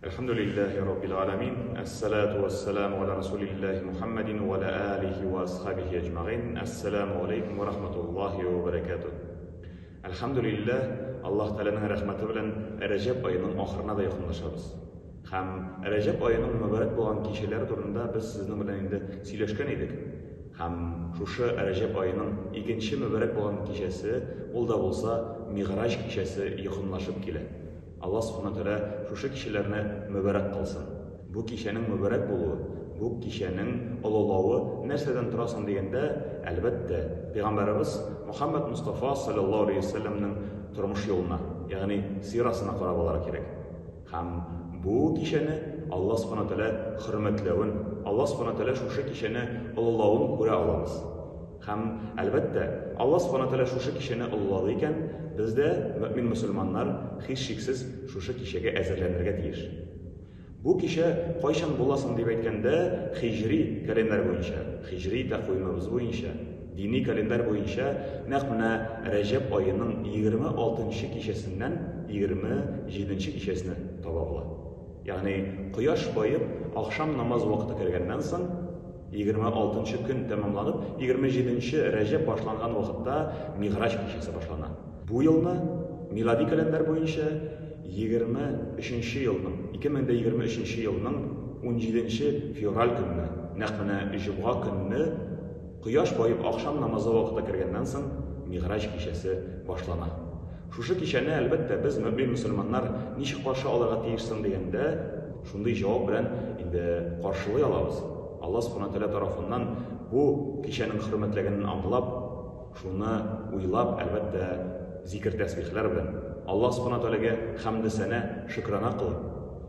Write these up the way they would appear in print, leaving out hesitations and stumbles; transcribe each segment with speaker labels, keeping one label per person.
Speaker 1: Elhamdülillahi Rabbil alemin. Esselatu vesselamu ala Resulillahi Muhammedin ve ala alihi ve ashabihi ecma'in. Esselamu aleykum ve rahmetullahi ve berekatuh. Elhamdülillah, Allah Teala'nın rahmeti bilen Recep ayının ahırına da yakınlaşabız. Hem Recep ayının mübarek olan kişiler turunda biz sizin bilen indi söyleşken idik. Hem şu Recep ayının ikinci mübarek olan kişisi, ol da olsa Mi'raj kişisi yakınlaşıp kile. Allah subhanahu wa ta'ala şu kişilerine mübarek kılsın. Bu kişinin mübarek buluğu, bu kişinin olulağı nereden turasın degende elbette Peygamberimiz Muhammed Mustafa sallallahu aleyhi ve sellem'nin turmuş yoluna, yani sirasına karab olarak gerek. Hem bu kişini Allah subhanahu wa ta'ala hürmetleyin, Allah subhanahu wa ta'ala şu kişini olulağını göre alamız. Hem elbette Allah subhanahu wa ta'ala şu kişini olulağıyken bizde mümin Müslümanlar hiç şeksiz şu kişiye ezerlenirge deyir. Bu kişi kayşan bulasın deyip etkende hicri kalender boyunca, hicri takvimimiz boyunca, dini kalender boyunca nahmına Recep ayının 26. kişisinden 27. kişisine tababla. Yani kıyaş bayıp akşam namaz vakti kirgenden son 26. gün tamamlanıp 27. Recep başlangan vakitte Mi'raj kişisi başlanan. Bu yılda miladi kalender boyunca 23. yılının 2023 yılının 17. fevral günü nahmına Cuma günü kıyaş bayıp akşam namazı vakti kirgenden son Mi'raj kişisi başlanan. Şu kişini elbette biz mümin Müslümanlar niçin karşı alarak değişsin degende şunday cevap bilen indi karşılığı alabız. Allah subhanahu wa ta'ala tarafından bu kişinin hürmetlerini anlap, şunu uylap elbette zikir tesbihler bilen Allah subhanahu wa ta'ala'ga hamd sana şükrana kılıp,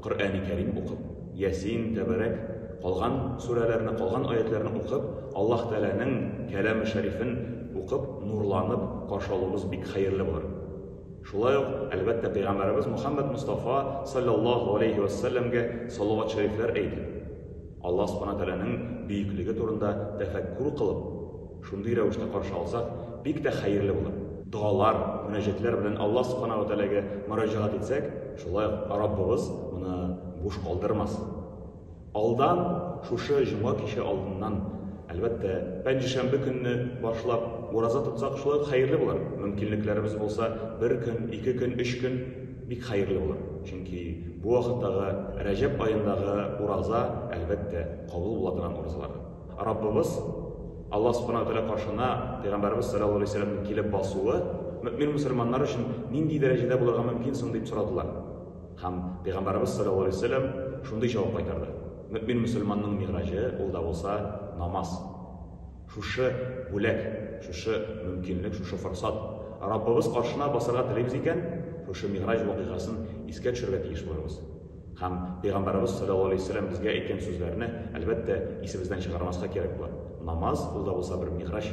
Speaker 1: Kur'an-ı Kerim okup, Yasin, Tebarek, kalgan surelerini, kalgan ayetlerini okup, Allah Teala'nın kelam-ı şerifin okup, nurlanıp, karşılığımız bir hayırlı olur. Şulay elbette Peygamberimiz Muhammed Mustafa sallallahu aleyhi ve sellem'ge salavat şerifler eydip, Allah subhanahu wa ta'ala'nın büyüklüğü turunda tefekkür kılıp, şunday revişte karşı alsak, bik de hayırlı olur. Dualar, münecetler bilen Allah subhanahu wa ta'ala'ga müracaat etsek, şulay Rabbimiz bunu boş kaldırmaz. Aldan, şu Cuma kişi aldığından, elbette Pençişembe gününü başlap, uraza tutsak şulay hayırlı olur. Mümkünlüklerimiz olsa bir gün, 2 gün, 3 gün bik hayırlı olur. Çünkü bu vakittagi Recep ayındagi uraza elbette kabul buladıran urazalar. Rabbimiz Allah subhanahu wa ta'ala karşına Peygamberimiz sallallahu aleyhi ve sellem'in kelip basuğı mümin Müslümanlar için nindi derecede bularga mümkünsin deyip soradılar. Hem Peygamberimiz sallallahu aleyhi ve sellem şunday cevap kaytardı. Mümin Müslümanның mi'rajı ol da olsa namaz. Şu bulak, şu mümkünlük, şu fırsat. Rabbimiz karşına basarga tileybiz eken, şu mi'raj vakigasın iske düşürge tiyiş bolabız. Hem Peygamberimiz sallallahu aleyhi ve sellem bizge aytgan sözlerini elbette isimizden çıkarmasga kerak bular. Namaz ol da olsa bir mi'raj.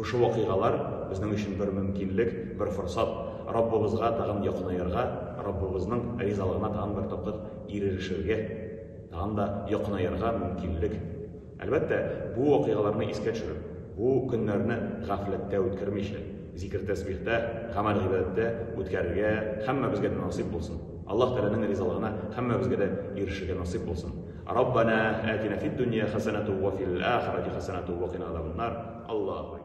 Speaker 1: Şu vakigalar bizning üçün bir mümkünlük, bir fırsat. Rabbimizga tag'in yaqinayarga, Rabbimizning rizalığına tag'in bir topqit erishirge, tag'in da yaqinayarga mümkünlük. Elbette bu vakigalarni esga tushirib, bu kunlarni g'aflatda o'tkirmayshi, zikr tasbihda, amal ibodatda o'tkazishga hamma bizga nasib bo'lsin. Allah Teala'nın rizalığına hamma bizga da erishishga nasib bo'lsin. Rabbana atina fid dunya hasanatan va fil akhirati hasanatan va qina azaban nar. Allohu akbar.